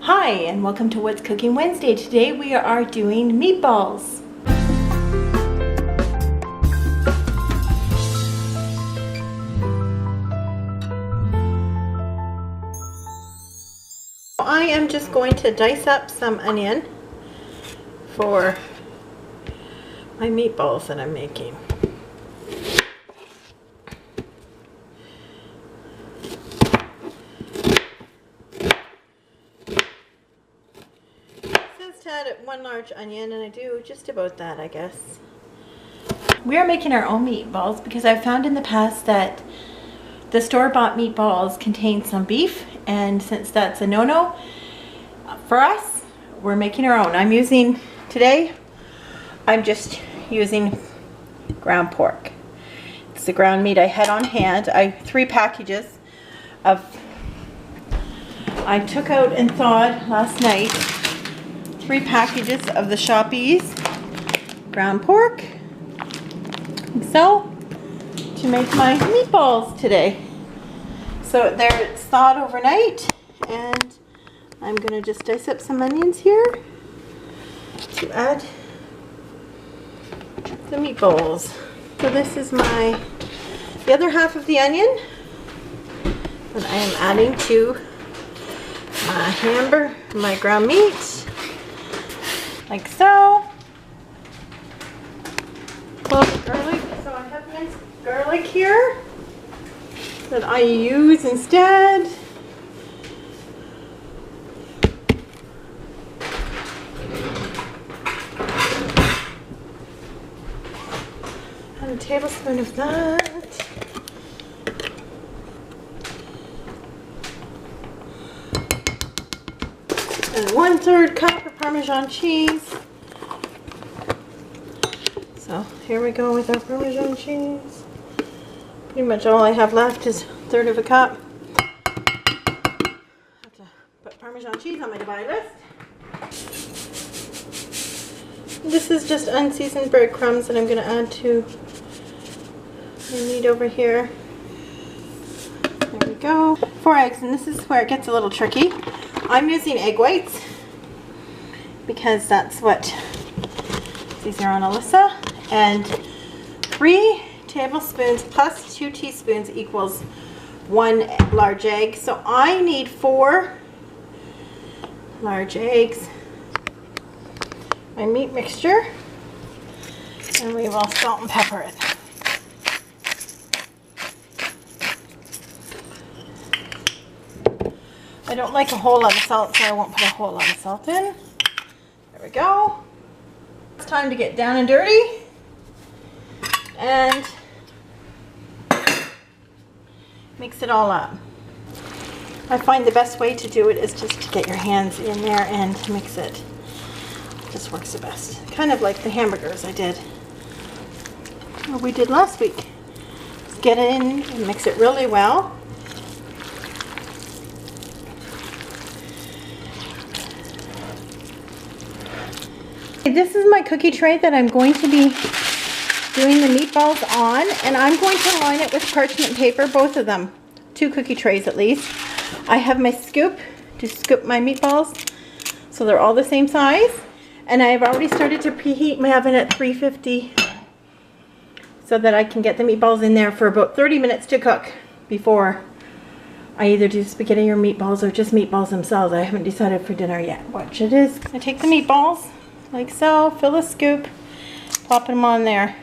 Hi, and welcome to What's Cooking Wednesday. Today we are doing meatballs. I am just going to dice up some onion for my meatballs that I'm making. To add one large onion, and I do just about that, I guess. We are making our own meatballs because I've found in the past that the store-bought meatballs contain some beef, and since that's a no-no for us, we're making our own. Today I'm just using ground pork. It's the ground meat I had on hand. 3 packages of, I took out and thawed last night 3 packages of the Shoppies ground pork, so to make my meatballs today. So it's thawed overnight, and I'm gonna just dice up some onions here to add the meatballs. So this is the other half of the onion that I am adding to my ground meat. Like so. Clove of garlic. So I have nice garlic here that I use instead. And a tablespoon of that. And 1/3 cup of Parmesan cheese. So here we go with our Parmesan cheese. Pretty much all I have left is 1/3 of a cup. Have to put Parmesan cheese on my to buy list. This is just unseasoned breadcrumbs that I'm going to add to my meat over here. There we go. 4 eggs, and this is where it gets a little tricky. I'm using egg whites because that's what is easier on Alyssa. And 3 tablespoons plus 2 teaspoons equals 1 large egg. So I need 4 large eggs. My meat mixture, and we will salt and pepper it. I don't like a whole lot of salt, so I won't put a whole lot of salt in. There we go. It's time to get down and dirty and mix it all up. I find the best way to do it is just to get your hands in there and mix it. It just works the best. Kind of like the hamburgers we did last week. Just get it in and mix it really well. This is my cookie tray that I'm going to be doing the meatballs on, and I'm going to line it with parchment paper, both of them, 2 cookie trays at least. I have my scoop to scoop my meatballs so they're all the same size, and I've already started to preheat my oven at 350 so that I can get the meatballs in there for about 30 minutes to cook before I either do spaghetti or meatballs or just meatballs themselves. I haven't decided for dinner yet which it is. I take the meatballs like so, fill a scoop, plop them on there,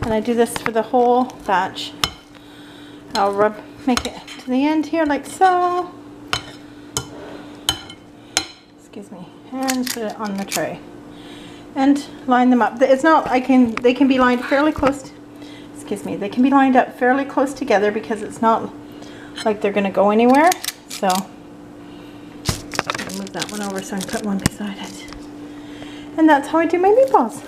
and I do this for the whole batch. I'll make it to the end here like so, excuse me, and put it on the tray and line them up. It's not, they can be lined fairly close, they can be lined up fairly close together because it's not like they're gonna go anywhere. So I'll move that one over so I can put one beside it. And that's how I do my meatballs.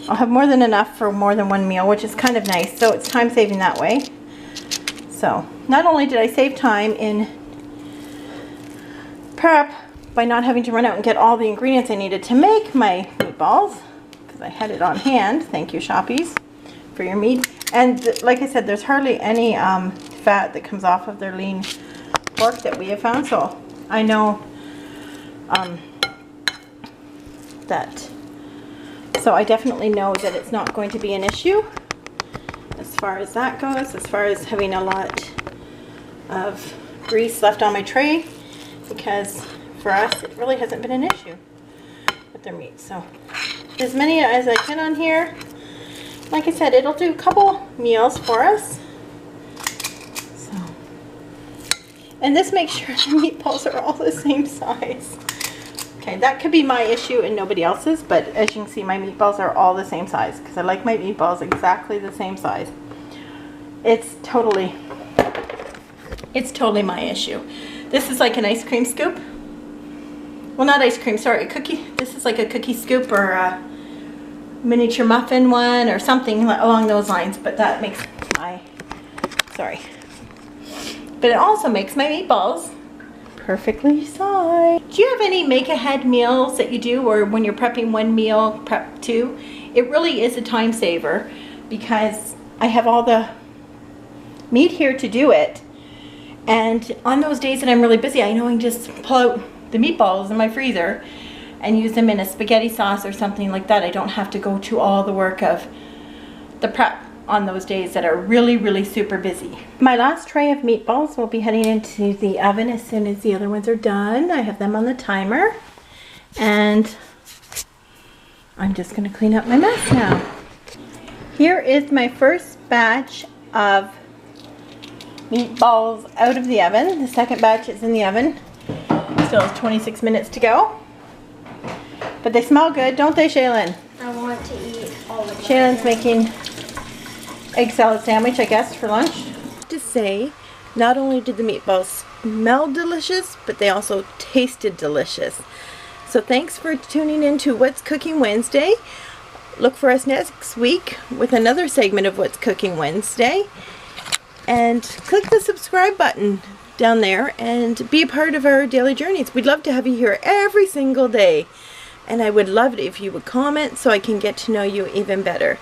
I'll have more than enough for more than one meal, which is kind of nice. So it's time saving that way. So not only did I save time in prep by not having to run out and get all the ingredients I needed to make my meatballs, because I had it on hand. Thank you, Shoppies, for your meat. And like I said, there's hardly any fat that comes off of their lean pork that we have found. So I know so I definitely know that it's not going to be an issue as far as that goes, as far as having a lot of grease left on my tray, because for us it really hasn't been an issue with their meat. So as many as I can on here. Like I said, it'll do a couple meals for us. So, and this makes sure the meatballs are all the same size. Okay, that could be my issue and nobody else's, but as you can see, my meatballs are all the same size because I like my meatballs exactly the same size. It's totally my issue. This is like an ice cream scoop. Well, not ice cream, sorry, a cookie. This is like a cookie scoop or a miniature muffin one or something along those lines, but that makes my, sorry. But it also makes my meatballs perfectly sized. Do you have any make ahead meals that you do, or when you're prepping one meal, prep two? It really is a time saver because I have all the meat here to do it. And on those days that I'm really busy, I know I can just pull out the meatballs in my freezer and use them in a spaghetti sauce or something like that. I don't have to go to all the work of the prep on those days that are really, really super busy. My last tray of meatballs will be heading into the oven as soon as the other ones are done. I have them on the timer. And I'm just gonna clean up my mess now. Here is my first batch of meatballs out of the oven. The second batch is in the oven. Still has 26 minutes to go. But they smell good, don't they, Shaylin? I want to eat all of them. Shaylin's making egg salad sandwich, I guess, for lunch. To say, not only did the meatballs smell delicious, but they also tasted delicious. So thanks for tuning in to What's Cooking Wednesday. Look for us next week with another segment of What's Cooking Wednesday. And click the subscribe button down there and be a part of our daily journeys. We'd love to have you here every single day. And I would love it if you would comment so I can get to know you even better.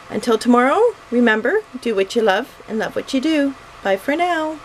Until tomorrow, remember, do what you love and love what you do. Bye for now.